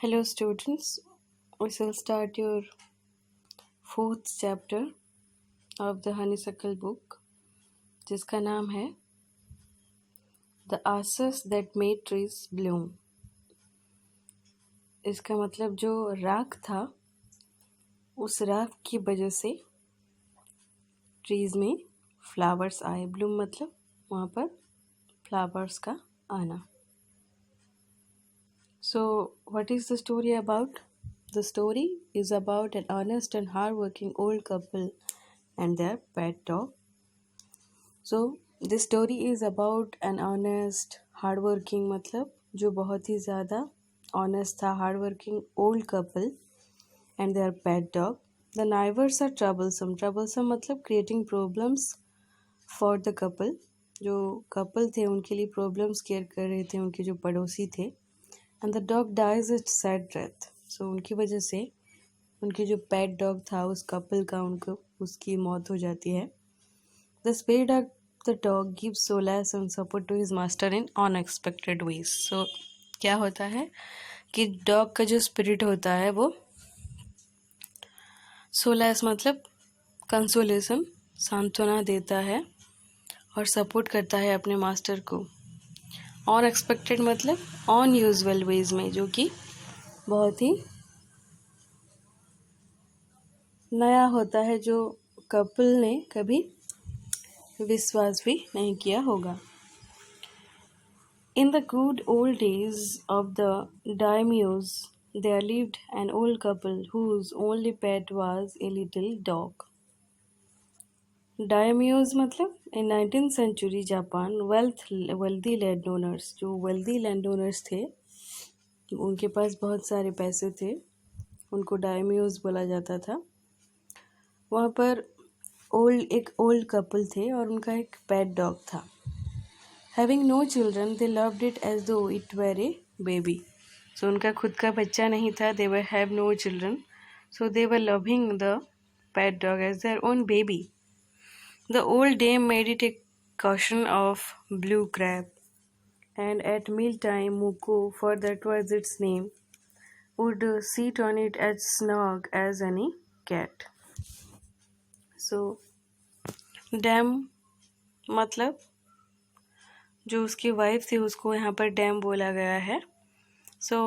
Hello, students. We shall start your fourth chapter of the Honeysuckle book, जिसका नाम है The Ashes That Made Trees Bloom. इसका मतलब जो राख था उस राख की वजह से ट्रीज में फ्लावर्स आए. ब्लूम मतलब वहाँ पर फ्लावर्स का आना. So, what is the story about? The story is about an honest and hardworking old couple and their pet dog. So, this story is about an honest, hardworking मतलब जो बहुत ही ज़्यादा honest था, hardworking old couple and their pet dog. The neighbors are troublesome. Troublesome मतलब creating problems for the couple. जो couple थे उनके लिए problems create कर रहे थे उनके जो पड़ोसी थे. And the dog dies its sad death. So उनकी वजह से उनके जो pet dog था उस couple का उनको उसकी मौत हो जाती है. The spirit of the dog gives solace and support to his master in unexpected ways. So क्या होता है कि डॉग का जो स्पिरिट होता है वो सोलास मतलब कंसोलेशन सांत्वना देता है और सपोर्ट करता है अपने मास्टर को. अनएक्सपेक्टेड मतलब अनयूजुअल वेज में, जो कि बहुत ही नया होता है, जो कपल ने कभी विश्वास भी नहीं किया होगा. In the good old days of the daimyos, there lived an old couple whose only pet was a little dog. Daimyos मतलब in 19th century Japan, wealthy landowners, जो wealthy landowners थे उनके पास बहुत सारे पैसे थे, उनको daimyos बोला जाता था. वहाँ पर एक ओल्ड कपल थे और उनका एक पेट डॉग था. Having no children, they loved it as though it were a baby. So उनका खुद का बच्चा नहीं था. They were have no children, so they were loving the pet dog as their own baby. The old dame made it a cushion of blue crab, and at mealtime Muko, for that was its name, would sit on it as snug as any cat. So dame मतलब जो उसकी wife थी उसको यहाँ पर dam बोला गया है. So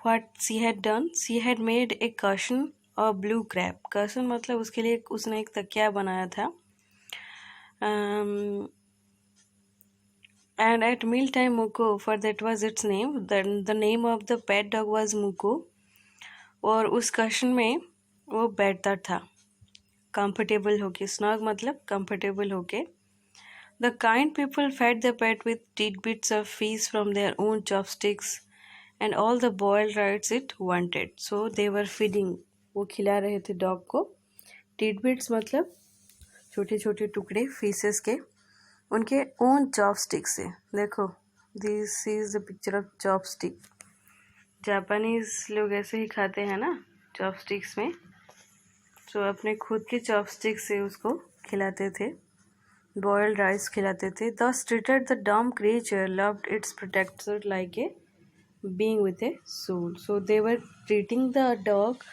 what she had done, she had made a cushion और ब्लू क्रैब. cushion मतलब उसके लिए उसने एक तकिया बनाया था. And at meal time Muko, for that was its name, the name of the pet dog was Muko. और उस cushion में वो बैठता था कंफर्टेबल होके. स्नग मतलब कंफर्टेबल होके. The kind people fed the pet with tidbits of fish from their own chopsticks and all the boiled rice it wanted. So they were feeding. वो खिला रहे थे डॉग को. tidbits मतलब छोटे छोटे टुकड़े फिशेस के उनके ओन चॉपस्टिक से. देखो, this is the picture of chopstick. Japanese लोग ऐसे ही खाते हैं ना चॉपस्टिक्स में. तो अपने खुद के चॉपस्टिक से उसको खिलाते थे. बॉयल्ड राइस खिलाते थे. Thus treated the dumb creature loved its protector like a being with a soul. So they were treating the dog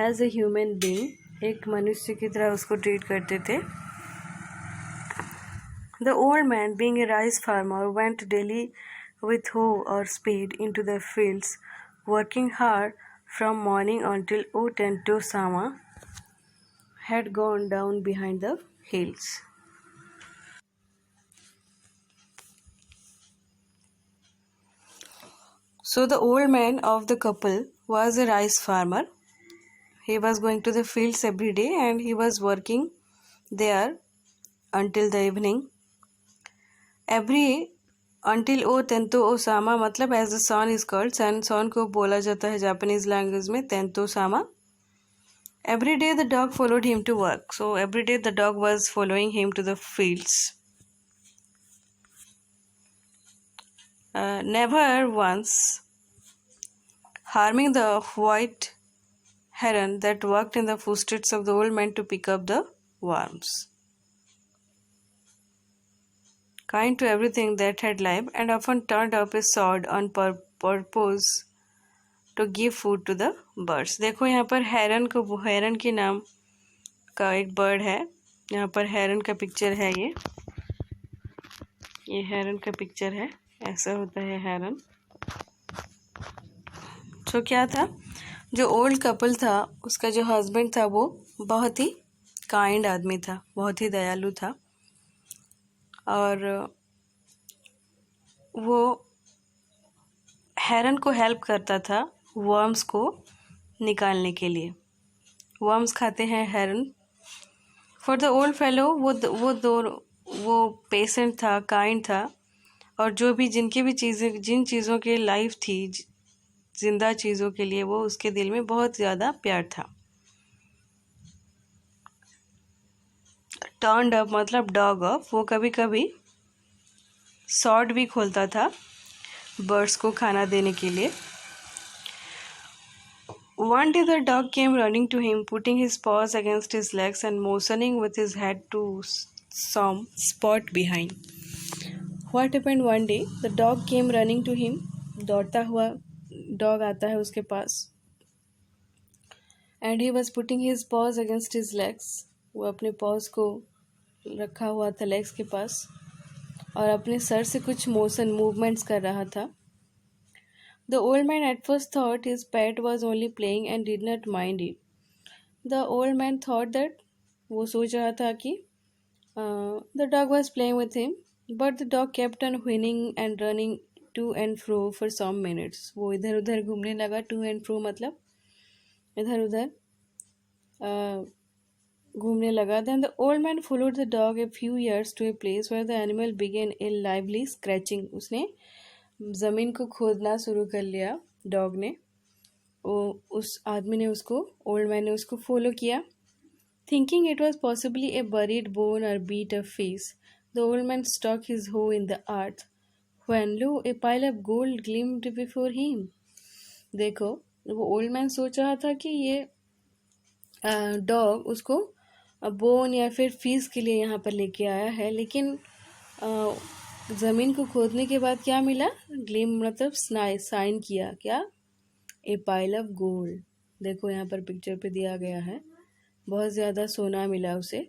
as a human being. एक मनुष्य की तरह उसको ट्रीट करते थे. The old man, being a rice farmer, went daily with hoe or spade into the fields, working hard from morning until Otento-sama had gone down behind the hills. So the old man of the couple was a rice farmer. He was going to the fields every day and he was working there until the evening. Until O Tento Osama मतलब as the sun is called. Sun को बोला जाता है Japanese language में Tento Sama. Every day the dog followed him to work. So every day the dog was following him to the fields. Never once harming the white heron that walked in the footsteps of the old man to pick up the worms. Kind to everything that had life, and often turned up his sword on purpose to give food to the birds. देखो यहाँ पर हेरन के नाम का एक bird है। यहाँ पर हेरन का पिक्चर है। ये हेरन का पिक्चर है। ऐसा होता है हेरन। तो क्या था, जो ओल्ड कपल था उसका जो हस्बैंड था वो बहुत ही काइंड आदमी था, बहुत ही दयालु था, और वो हेरन को हेल्प करता था वर्म्स को निकालने के लिए। वर्म्स खाते हैं हेरन। फॉर द ओल्ड फेलो वो पेशेंट था, काइंड था, और जो भी जिन चीज़ों की लाइफ थी, जिंदा चीज़ों के लिए, वो उसके दिल में बहुत ज़्यादा प्यार था। टर्न्ड अप मतलब डॉग अप, वो कभी कभी सॉर्ड भी खोलता था बर्ड्स को खाना देने के लिए। One day the dog came running to him, putting his paws against his legs and motioning with his head to some spot behind. What happened one day? The dog came running to him. दौड़ता हुआ dog आता है उसके पास। And he was putting his paws against his legs. वो अपने paws को रखा हुआ था legs के पास और अपने सर से कुछ movements कर रहा था। The old man at first thought his pet was only playing and did not mind it. The old man thought that वो सोच रहा था कि the dog was playing with him, but the dog kept on whinnying and running to and fro for some minutes. वो इधर उधर घूमने लगा। to and fro मतलब इधर उधर घूमने लगा। Then the old man followed the dog a few yards to a place where the animal began a lively scratching. उसने ज़मीन को खोदना शुरू कर लिया डॉग ने। उस आदमी ने उसको, ओल्ड मैन ने उसको फॉलो किया। Thinking it was possibly a buried bone or bit of fish, the old man stuck his hoe in the earth when lo a pile of gold gleamed before him. देखो, वो old man सोच रहा था कि ये dog उसको bone या फिर फिश के लिए यहाँ पर लेके आया है, लेकिन ज़मीन को खोदने के बाद क्या मिला? ग्लिम मतलब साइन किया क्या? ए पाइल ऑफ गोल्ड। देखो यहाँ पर पिक्चर पे दिया गया है, बहुत ज़्यादा सोना मिला उसे।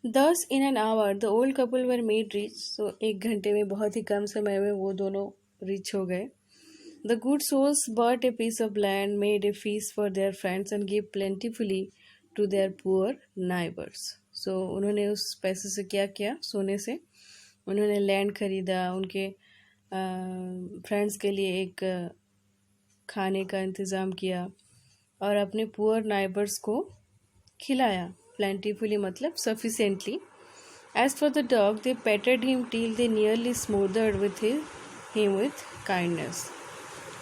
Thus in an hour the old couple were made rich. So एक घंटे में, बहुत ही कम समय में वो दोनों रिच हो गए। The good souls bought a piece of land, made a feast for their friends and gave plentifully to their poor neighbors. So उन्होंने उस पैसे से क्या किया? सोने से उन्होंने लैंड खरीदा, उनके फ्रेंड्स के लिए एक खाने का इंतज़ाम किया और अपने पुअर नाइबर्स को खिलाया। प्लेंटीफुली मतलब sufficiently. As for the dog they petted him till they nearly smothered with him with kindness.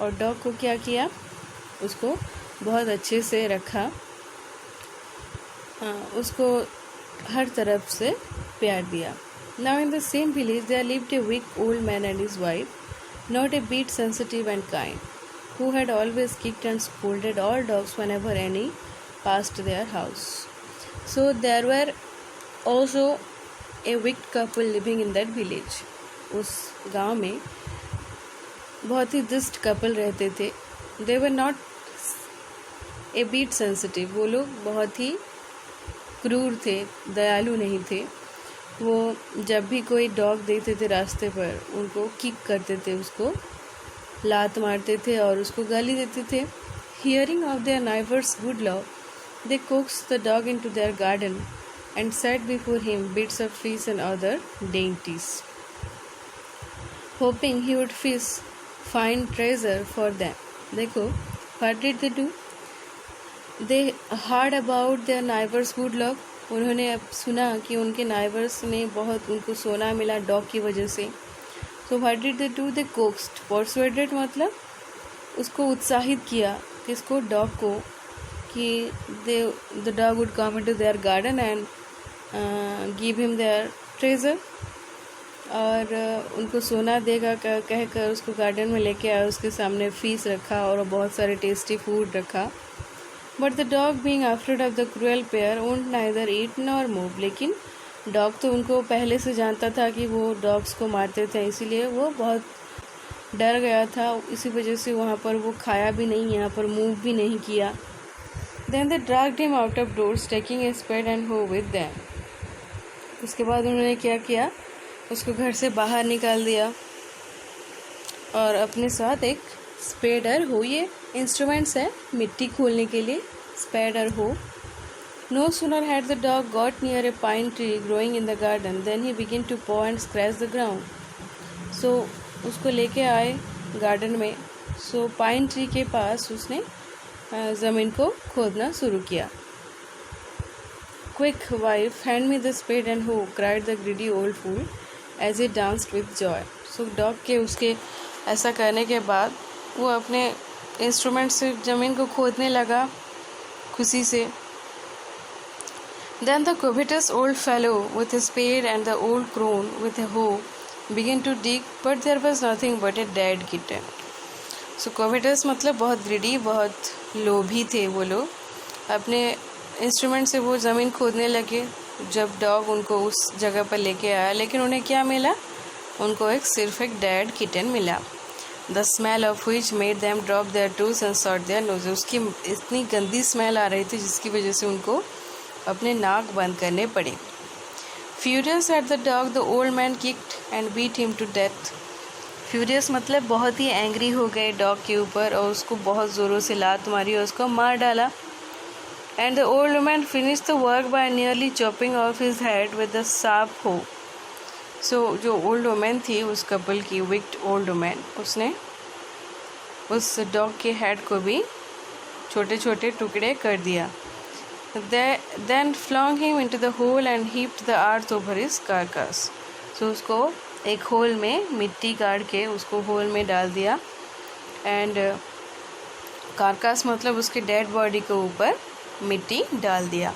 और डॉग को क्या किया? उसको बहुत अच्छे से रखा, उसको हर तरफ से प्यार दिया। Now in the same village there lived a weak old man and his wife, not a bit sensitive and kind, who had always kicked and scolded all dogs whenever any passed their house. So there were also a wicked couple living in that village. उस गांव में बहुत ही दुष्ट couple रहते थे। They were not a bit sensitive. वो लोग बहुत ही क्रूर थे, दयालु नहीं थे। वो जब भी कोई डॉग देखते थे रास्ते पर, उनको किक करते थे, उसको लात मारते थे और उसको गाली देते थे। Hearing of their neighbours good love, they coaxed the dog into their garden and set before him bits of fish and other dainties, hoping he would find treasure for them. देखो, what did they do? They heard about their neighbors good luck. उन्होंने अब सुना कि उनके neighbours में बहुत उनको सोना मिला डॉग की वजह से। So what did they do? They coaxed, persuaded मतलब उसको उत्साहित किया, किसको? डॉग को, कि the dog would come into their garden and give him their treasure, और उनको सोना देगा कहकर उसको गार्डन में लेके आया, उसके सामने फीस रखा और बहुत सारे टेस्टी फूड रखा। But the dog being afraid of the cruel pair would neither eat nor move. लेकिन डॉग तो उनको पहले से जानता था कि वो डॉग्स को मारते थे, इसीलिए वो बहुत डर गया था, इसी वजह से वहाँ पर वो खाया भी नहीं, यहाँ पर मूव भी नहीं किया। Then they dragged him out of doors, taking a spade and hoe with them. उसके बाद उन्होंने क्या किया, उसको घर से बाहर निकाल दिया और अपने साथ एक स्पेड और हो, ये इंस्ट्रूमेंट्स है मिट्टी खोलने के लिए, स्पेड और हो। No sooner had the dog got near a pine tree growing in the garden than he began to paw and scratch the ground. So उसको लेके आए गार्डन में, सो पाइन ट्री के पास उसने ज़मीन को खोदना शुरू किया। Quick wife, hand me the spade and hoe, cried the greedy old fool as he danced with joy. So dog के उसके ऐसा करने के बाद वो अपने इंस्ट्रूमेंट से ज़मीन को खोदने लगा खुशी से। Then the covetous old fellow with a spade and the old crone with a hoe began to dig, but there was nothing but a dead kitten. So covetous मतलब बहुत greedy, बहुत लोभी थे वो लोग। अपने इंस्ट्रूमेंट से वो ज़मीन खोदने लगे जब डॉग उनको उस जगह पर लेके आया, लेकिन उन्हें क्या मिला, उनको सिर्फ एक डेड किटन मिला। The smell of which made them drop their tools and shut their noses. उसकी इतनी गंदी स्मेल आ रही थी जिसकी वजह से उनको अपने नाक बंद करने पड़े। Furious at the dog, the old man kicked and beat him to death. Furious मतलब बहुत ही एंग्री हो गए डॉग के ऊपर और उसको बहुत ज़ोरों से लात मारी और उसको मार डाला। And the old man finished the work by nearly chopping off his head with the sharp hoe. So जो ओल्ड वुमेन थी उस कपल की, विक्ड ओल्ड वुमेन, उसने उस डॉग के हेड को भी छोटे छोटे टुकड़े कर दिया। Then flung him into the hole and heaped the earth over his carcass. So उसको एक होल में मिट्टी काट के उसको होल में डाल दिया एंड कारकास मतलब उसके डेड बॉडी के ऊपर मिट्टी डाल दिया।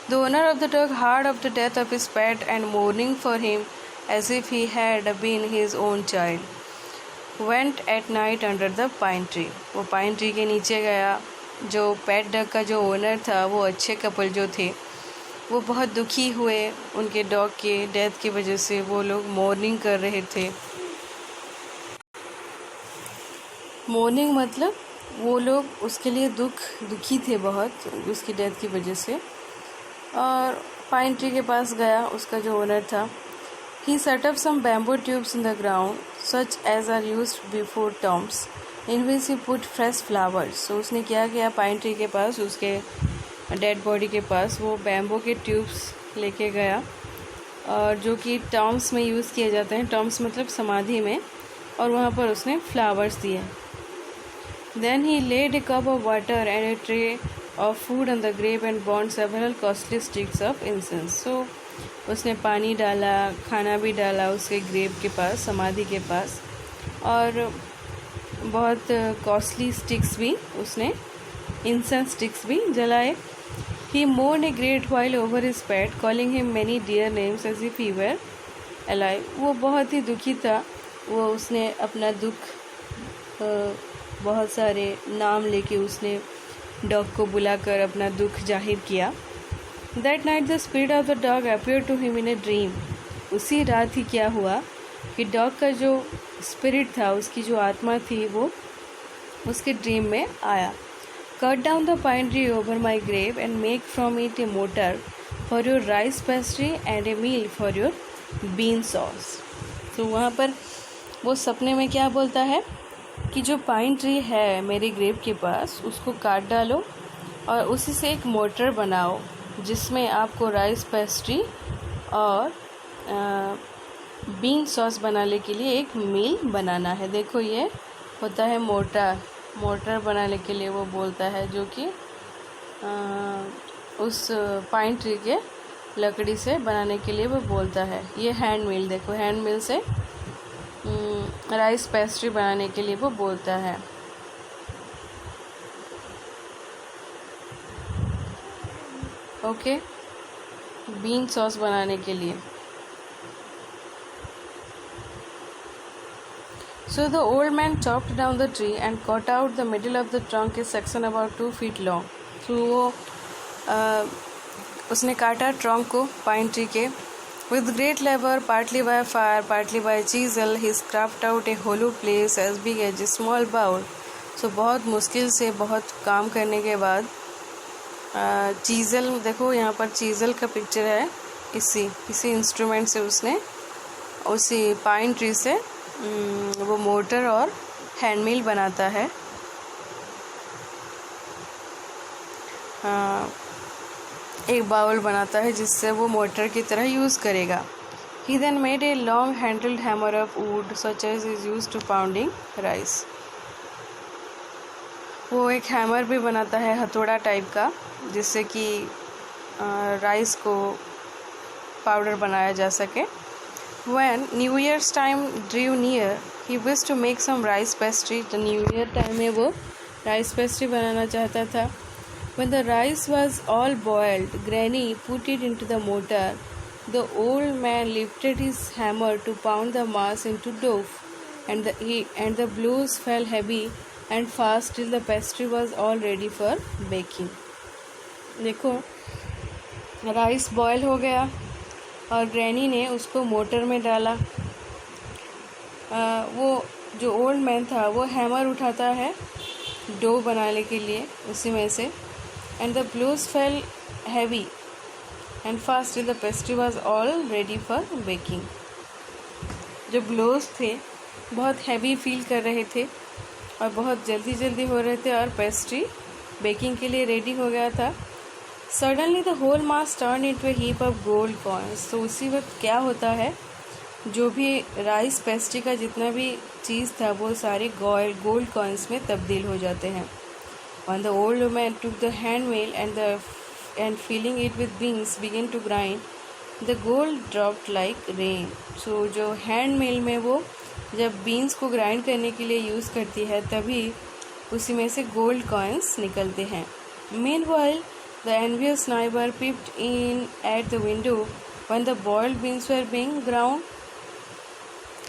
The owner of the dog heard of the death of his pet and mourning for him as if he had been his own child, went at night under the pine tree. वो pine tree के नीचे गया। जो pet dog का जो owner था, वो अच्छे कपल जो थे, वो बहुत दुखी हुए उनके डॉग के डेथ की वजह से। वो लोग मॉर्निंग कर रहे थे। मॉर्निंग मतलब वो लोग उसके लिए दुखी थे बहुत उसकी डेथ की वजह से। और पाइन ट्री के पास गया उसका जो ओनर था। He set up some bamboo tubes in the ground such as are used before tombs in which he put fresh flowers. So उसने क्या किया, पाइन ट्री के पास उसके डेड बॉडी के पास वो बैम्बो के ट्यूब्स लेके गया और जो कि टॉम्स में यूज़ किए जाते हैं, टॉम्स मतलब समाधि में, और वहाँ पर उसने फ्लावर्स दिए। Then he laid a cup of water and a tray of food on the grave and burned several costly sticks of incense. So उसने पानी डाला, खाना भी डाला उसके ग्रेव के पास, समाधि के पास, और बहुत कॉस्टली स्टिक्स भी उसने, इंसेंस स्टिक्स भी जलाए। He mourned a great while over his pet, calling him many dear names as if he were alive. वो बहुत ही दुखी था। वो उसने अपना दुख बहुत सारे नाम लेके उसने डॉग को बुलाकर अपना दुख जाहिर किया। That night the spirit of the dog appeared to him in a dream. उसी रात ही क्या हुआ कि डॉग का जो स्पिरिट था, उसकी जो आत्मा थी, वो उसके ड्रीम में आया। Cut down the pine tree over my grave and make from it a mortar for your rice pastry and a meal for your bean sauce. तो वहाँ पर वो सपने में क्या बोलता है कि जो पाइन ट्री है मेरे ग्रेव के पास, उसको काट डालो और उसी से एक मोटर बनाओ जिसमें आपको राइस पेस्ट्री और बीन सॉस बनाने के लिए एक मील बनाना है। देखो ये होता है मोटर बनाने के लिए वो बोलता है, जो कि उस पाइन ट्री के लकड़ी से बनाने के लिए वो बोलता है। ये हैंड मिल, देखो हैंड मिल से राइस पेस्ट्री बनाने के लिए वो बोलता है। ओके, बीन सॉस बनाने के लिए। So the old man chopped down the tree and cut out the middle of the trunk, a section about 2 feet long. So वो उसने काटा ट्रंक को पाइन ट्री के With great labor, partly by fire, partly by chisel, he scraped out a hollow place as big as a small bowl. So बहुत मुश्किल से बहुत काम करने के बाद चीज़ल, देखो यहाँ पर चीज़ल का पिक्चर है, इसी इंस्ट्रूमेंट से उसने उसी पाइन ट्री से वो मोटर और हैंडमिल बनाता है। एक बाउल बनाता है जिससे वो मोटर की तरह यूज़ करेगा। He then made a long handled hammer of wood such as is used to pounding rice. वो एक हैमर भी बनाता है हथौड़ा टाइप का, जिससे कि राइस को पाउडर बनाया जा सके। When New Year's time drew near, he wished to make some rice pastry. तो न्यू ईयर टाइम में वो राइस पेस्ट्री बनाना चाहता था। When the rice was all boiled, Granny put it into the mortar. The old man lifted his hammer to pound the mass into dough, and the blows fell heavy and fast till the pastry was all ready for baking. देखो rice boil हो गया और granny ने उसको motor में डाला। वो जो ओल्ड मैन था वो हैमर उठाता है डो बनाने के लिए उसी में से, and the blows fell heavy and fast till the pastry was all ready for baking. जो ब्लोज थे बहुत हैवी फील कर रहे थे और बहुत जल्दी हो रहे थे और पेस्ट्री बेकिंग के लिए रेडी हो गया था। Suddenly the whole mass turned into a heap of gold coins. तो उसी वक्त क्या होता है, जो भी राइस पेस्ट्री का जितना भी चीज़ था वो सारे गोल्ड कॉइन्स में तब्दील हो जाते हैं। When the old woman took the hand mill and filling it with beans began to grind, the gold dropped like rain. So जो हैंड मिल में वो जब बीन्स को ग्राइंड करने के लिए यूज़ करती है तभी उसी में से गोल्ड कॉइन्स निकलते हैं। Meanwhile, the envious neighbor peeped in at the window when the boiled beans were being ground.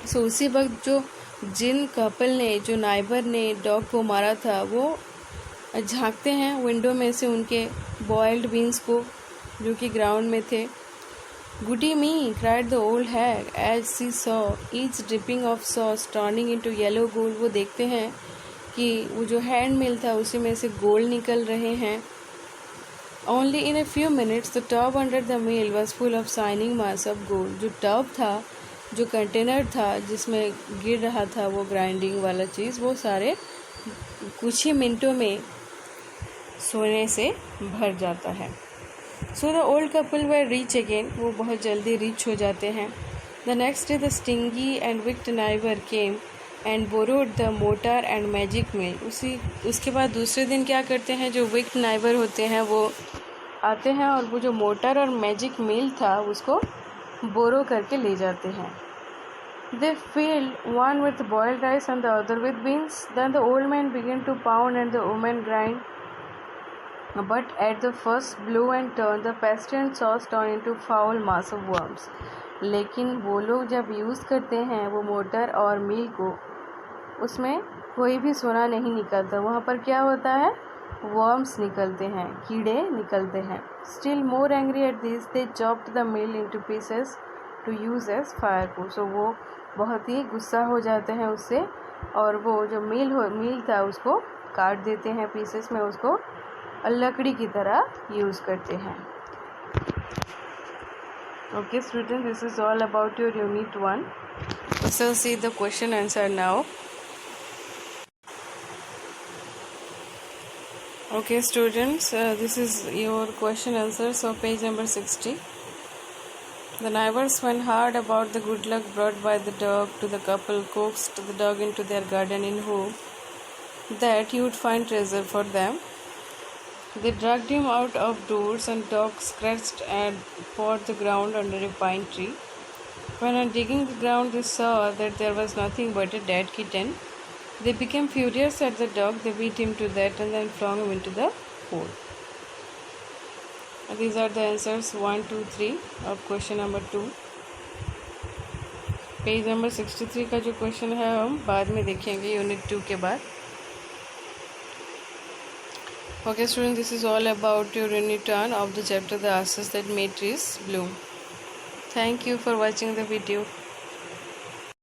So उसी वक्त जो जिन कपल ने, जो नाइबर ने डॉग को मारा था, वो झांकते हैं विंडो में से उनके बॉइल्ड बीन्स को जो कि ग्राउंड में थे। Goody me cried the old hag as she saw each dripping of sauce turning into yellow gold. वो देखते हैं कि वो जो हैंड मिल था उसी में से गोल्ड निकल रहे हैं। Only in a few minutes the tub under the mill was full of shining mass of gold. जो टब था, जो कंटेनर था जिसमें गिर रहा था वो ग्राइंडिंग वाला चीज़, वो सारे कुछ ही मिनटों में सोने से भर जाता है। So the old couple were rich again. वो बहुत जल्दी रीच हो जाते हैं। The next day the stingy and wicked neighbour came and borrowed the mortar and magic mill. उसके बाद दूसरे दिन क्या करते हैं, जो विक्ड नाइबर होते हैं वो आते हैं और वो जो मोटर और मैजिक मिल था उसको बोरो करके ले जाते हैं। They filled one with boiled rice and the other with beans. Then the old man began to pound and the woman grind. But at the first blow and turn, the pastry and sauce turn into foul mass of worms. लेकिन वो लोग जब use करते हैं वो motor और मील को, उसमें कोई भी सोना नहीं निकलता। वहाँ पर क्या होता है, वर्म्स निकलते हैं, कीड़े निकलते हैं। Still more angry at this, they chopped the meal into pieces to use as firewood. So वो बहुत ही गुस्सा हो जाते हैं उससे और वो जो मील था उसको काट देते हैं पीसेस में, उसको लकड़ी की तरह यूज़ करते हैं। Okay students, this is all about your unit 1. So see the question answer now. Okay students, this is your question answer. So page number 60. The neighbors, when heard about the good luck brought by the dog to the couple, coaxed the dog into their garden in hope that he would find treasure for them. They dragged him out of doors, and dog scratched and pawed the ground under a pine tree. When on digging the ground they saw that there was nothing but a dead kitten, they became furious at the dog. They beat him to death and then flung him into the hole. These are the answers 1, 2, 3 of question number 2. Page number 63 का जो question है हम बाद में देखेंगे unit 2 के बाद. Okay students, this is all about your unit 1 of the chapter The Ashes That Made Trees Bloom. Thank you for watching the video.